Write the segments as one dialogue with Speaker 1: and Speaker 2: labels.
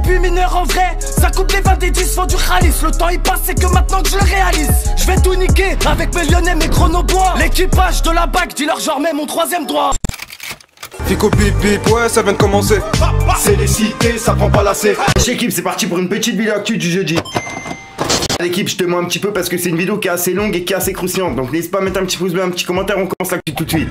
Speaker 1: début mineur en vrai. Ça coupe les 20 des 10, font du khalis. Le temps il passe, c'est que maintenant que je le réalise. Je vais tout niquer avec mes lyonnais, mes chronobois. L'équipage de la BAC, dis-leur genre mets mon troisième droit.
Speaker 2: Fico bip bip, ouais ça vient de commencer.
Speaker 3: C'est les cités, ça prend pas la C. L'équipe, c'est parti pour une petite vidéo actu du jeudi. L'équipe, je te mets un petit peu parce que c'est une vidéo qui est assez longue et qui est assez croustillante. Donc n'hésite pas à mettre un petit pouce bleu, un petit commentaire, on commence l'actu tout de suite.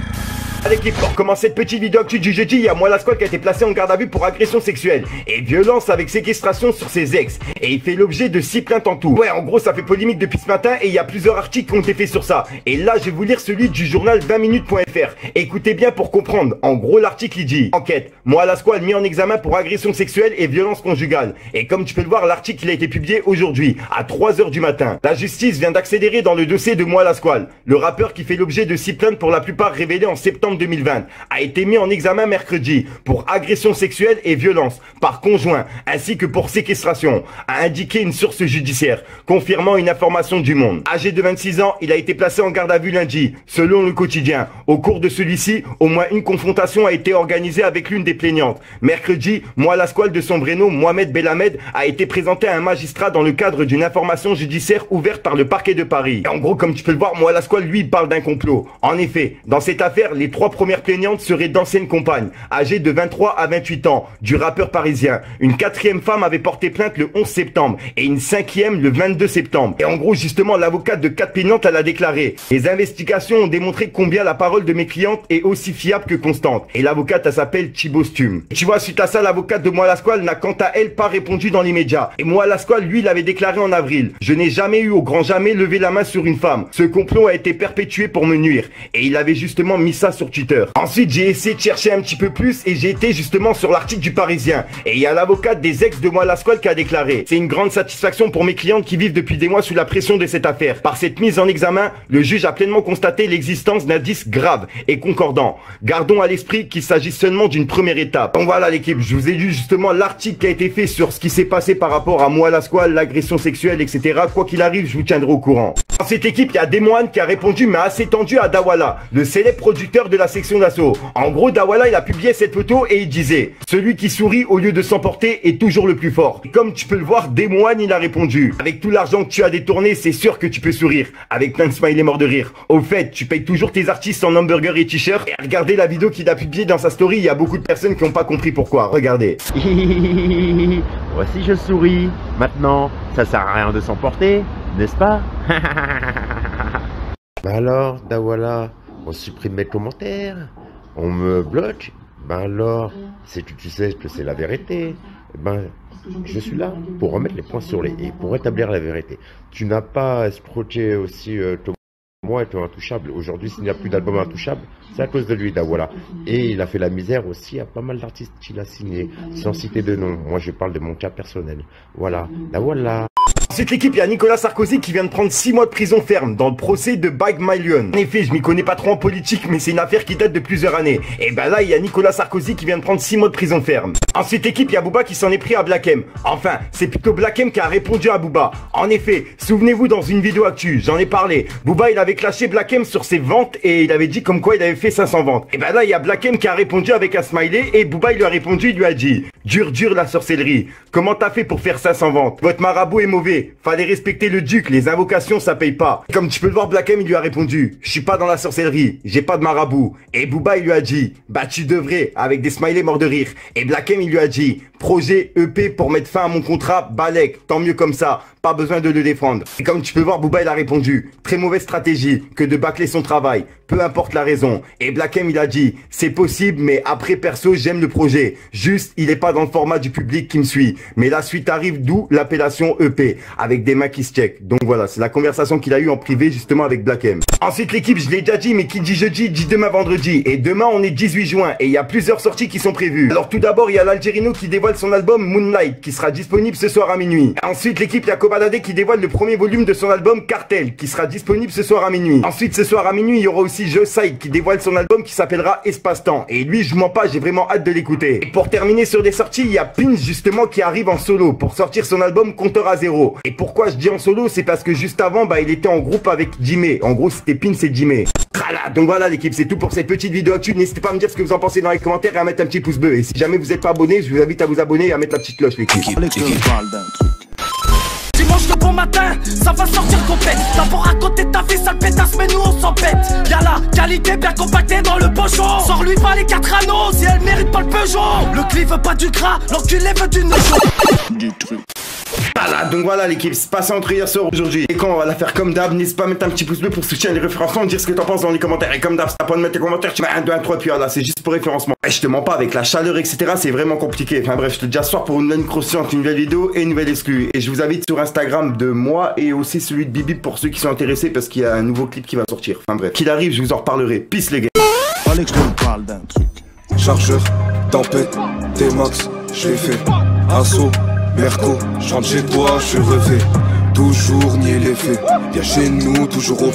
Speaker 3: L'équipe, pour commencer cette petite vidéo actu du jeudi, il y a Moi la Squad qui a été placé en garde à vue pour agression sexuelle et violence avec séquestration sur ses ex. Et il fait l'objet de 6 plaintes en tout. Ouais, en gros, ça fait polémique depuis ce matin et il y a plusieurs articles qui ont été faits sur ça. Et là, je vais vous lire celui du journal 20minutes.fr. Écoutez bien pour comprendre. En gros, l'article il dit: enquête, Moi la Squad mis en examen pour agression sexuelle et violence conjugale. Et comme tu peux le voir, l'article il a été publié aujourd'hui à 3 h du matin. La justice vient d'accélérer dans le dossier de Moi la Squad. Le rappeur qui fait l'objet de 6 plaintes pour la plupart révélées en septembre 2020 a été mis en examen mercredi pour agression sexuelle et violence par conjoint ainsi que pour séquestration, a indiqué une source judiciaire confirmant une information du Monde. Âgé de 26 ans, il a été placé en garde à vue lundi, selon le quotidien. Au cours de celui-ci, au moins une confrontation a été organisée avec l'une des plaignantes. Mercredi, Moi la Squad de son vrai nom, Mohamed Belhamed, a été présenté à un magistrat dans le cadre d'une information judiciaire ouverte par le parquet de Paris. Et en gros, comme tu peux le voir, Moi la Squad lui parle d'un complot. En effet, dans cette affaire, les 3 premières plaignantes seraient d'anciennes compagnes, âgées de 23 à 28 ans, du rappeur parisien. Une 4e femme avait porté plainte le 11 septembre et une 5e le 22 septembre. Et en gros, justement, l'avocate de 4 plaignantes, elle a déclaré: les investigations ont démontré combien la parole de mes clientes est aussi fiable que constante. Et l'avocate, elle s'appelle Thibostum. Tu vois, suite à ça, l'avocate de Moi la Squad n'a quant à elle pas répondu dans l'immédiat. Et Moi la Squad, lui, l'avait déclaré en avril: je n'ai jamais eu au grand jamais levé la main sur une femme. Ce complot a été perpétué pour me nuire. Et il avait justement mis ça sur Twitter. Ensuite, j'ai essayé de chercher un petit peu plus et j'ai été justement sur l'article du Parisien. Et il y a l'avocate des ex de Moi la Squad qui a déclaré: c'est une grande satisfaction pour mes clientes qui vivent depuis des mois sous la pression de cette affaire. Par cette mise en examen, le juge a pleinement constaté l'existence d'indices graves et concordants. Gardons à l'esprit qu'il s'agit seulement d'une première étape. Donc voilà l'équipe, je vous ai lu justement l'article qui a été fait sur ce qui s'est passé par rapport à Moi la Squad, l'agression sexuelle, etc. Quoi qu'il arrive, je vous tiendrai au courant. Dans cette équipe, il y a Demoine qui a répondu mais assez tendu à Dawala, le célèbre producteur de la section d'assaut. En gros, Dawala, il a publié cette photo et il disait: celui qui sourit au lieu de s'emporter est toujours le plus fort. Et comme tu peux le voir, Demoine, il a répondu: avec tout l'argent que tu as détourné, c'est sûr que tu peux sourire. Avec plein de smileys morts de rire. Au fait, tu payes toujours tes artistes en hamburger et t-shirt. Et regardez la vidéo qu'il a publiée dans sa story, il y a beaucoup de personnes qui n'ont pas compris pourquoi. Regardez.
Speaker 4: Voici je souris. Maintenant, ça sert à rien de s'emporter, n'est-ce pas? Bah alors, Dawala, on supprime mes commentaires, on me bloque. Ben alors, si tu sais que c'est la vérité, ben je suis là pour remettre les points sur les i, pour rétablir la vérité. Tu n'as pas escroqué aussi moi étant intouchable. Aujourd'hui, s'il n'y a plus d'album intouchable, c'est à cause de lui, Dawala. Et il a fait la misère aussi à pas mal d'artistes qu'il a signés, sans citer de nom. Moi, je parle de mon cas personnel. Voilà, Dawala.
Speaker 3: Ensuite, l'équipe, il y a Nicolas Sarkozy qui vient de prendre 6 mois de prison ferme dans le procès de Bag Million. En effet, je m'y connais pas trop en politique, mais c'est une affaire qui date de plusieurs années. Et ben là, il y a Nicolas Sarkozy qui vient de prendre 6 mois de prison ferme. Ensuite, l'équipe, il y a Booba qui s'en est pris à Black M. Enfin, c'est plutôt Black M qui a répondu à Booba. En effet, souvenez-vous, dans une vidéo actu, j'en ai parlé. Booba, il avait clashé Black M sur ses ventes et il avait dit comme quoi il avait fait 500 ventes. Et ben là, il y a Black M qui a répondu avec un smiley et Booba, il lui a répondu, il lui a dit: dur, dur la sorcellerie. Comment t'as fait pour faire 500 ventes? Votre marabout est mauvais. Fallait respecter le duc, les invocations ça paye pas. Comme tu peux le voir, Black M il lui a répondu: je suis pas dans la sorcellerie, j'ai pas de marabout. Et Booba il lui a dit: bah tu devrais, avec des smileys morts de rire. Et Black M il lui a dit: projet EP pour mettre fin à mon contrat, Balek, tant mieux comme ça, pas besoin de le défendre. Et comme tu peux voir, Booba il a répondu: très mauvaise stratégie que de bâcler son travail, peu importe la raison. Et Black M il a dit: c'est possible mais après perso j'aime le projet, juste il est pas dans le format du public qui me suit. Mais la suite arrive, d'où l'appellation EP, avec des mains qui se check. Donc voilà, c'est la conversation qu'il a eue en privé justement avec Black M. Ensuite l'équipe, je l'ai déjà dit, mais qui dit jeudi dit demain vendredi. Et demain on est 18 juin et il y a plusieurs sorties qui sont prévues. Alors tout d'abord il y a l'Algérino qui dévoile son album Moonlight qui sera disponible ce soir à minuit. Ensuite l'équipe, il y a Kobalade qui dévoile le premier volume de son album Cartel qui sera disponible ce soir à minuit. Ensuite ce soir à minuit il y aura aussi Joside qui dévoile son album qui s'appellera Espace-Temps. Et lui je mens pas, j'ai vraiment hâte de l'écouter. Et pour terminer sur des sorties, il y a Pins justement qui arrive en solo pour sortir son album Compteur à zéro. Et pourquoi je dis en solo? C'est parce que juste avant, bah il était en groupe avec Jimé. En gros, c'était Pins et Jimé. Voilà, donc voilà l'équipe, c'est tout pour cette petite vidéo actuelle. N'hésitez pas à me dire ce que vous en pensez dans les commentaires et à mettre un petit pouce bleu. Et si jamais vous n'êtes pas abonné, je vous invite à vous abonner et à mettre la petite cloche l'équipe.
Speaker 1: Dimanche le bon matin, ça va sortir complet. T'as pour raconter ta vie, sale pétasse, mais nous on s'en pète. Y'a la qualité bien compactée dans le pochon. Sors-lui pas les 4 anneaux, si elle mérite pas le Peugeot. Le cli veut pas du gras, l'enculé veut du neige.
Speaker 2: Du truc.
Speaker 3: Voilà, donc voilà l'équipe, c'est passé entre hier soir aujourd'hui. Et quand on va la faire comme d'hab, n'hésite pas à mettre un petit pouce bleu pour soutenir les référencements, dire ce que t'en penses dans les commentaires. Et comme d'hab, c'est pas de mettre tes commentaires, tu mets 1, 2, 1, 3, puis voilà, c'est juste pour référencement. Et je te mens pas, avec la chaleur, etc., c'est vraiment compliqué. Enfin bref, je te dis à ce soir pour une nouvelle croustillante, une nouvelle vidéo et une nouvelle exclue. Et je vous invite sur Instagram de moi et aussi celui de Bibi pour ceux qui sont intéressés parce qu'il y a un nouveau clip qui va sortir. Enfin bref, qu'il arrive, je vous en reparlerai. Peace les gars.
Speaker 2: Fallait que je te parle d'un truc. Chargeur, tempête, T-Max, j'ai fait assaut, Merco, je rentre chez toi, je suis refait. Toujours nier les faits, viens chez nous, toujours OP.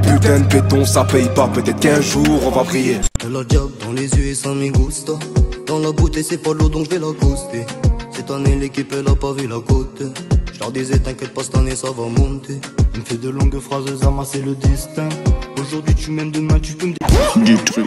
Speaker 2: Putain de béton, ça paye pas, peut-être qu'un jour on va briller.
Speaker 5: Elle a diable dans les yeux et ça me gusta. Dans la bouteille c'est pas l'eau donc je vais la coaster. Cette année l'équipe elle a pas vu la côte. Je leur disais t'inquiète pas cette année ça va monter. Elle me fait de longues phrases, Zama c'est le destin. Aujourd'hui tu m'aimes, demain tu peux me dire.
Speaker 2: Du truc.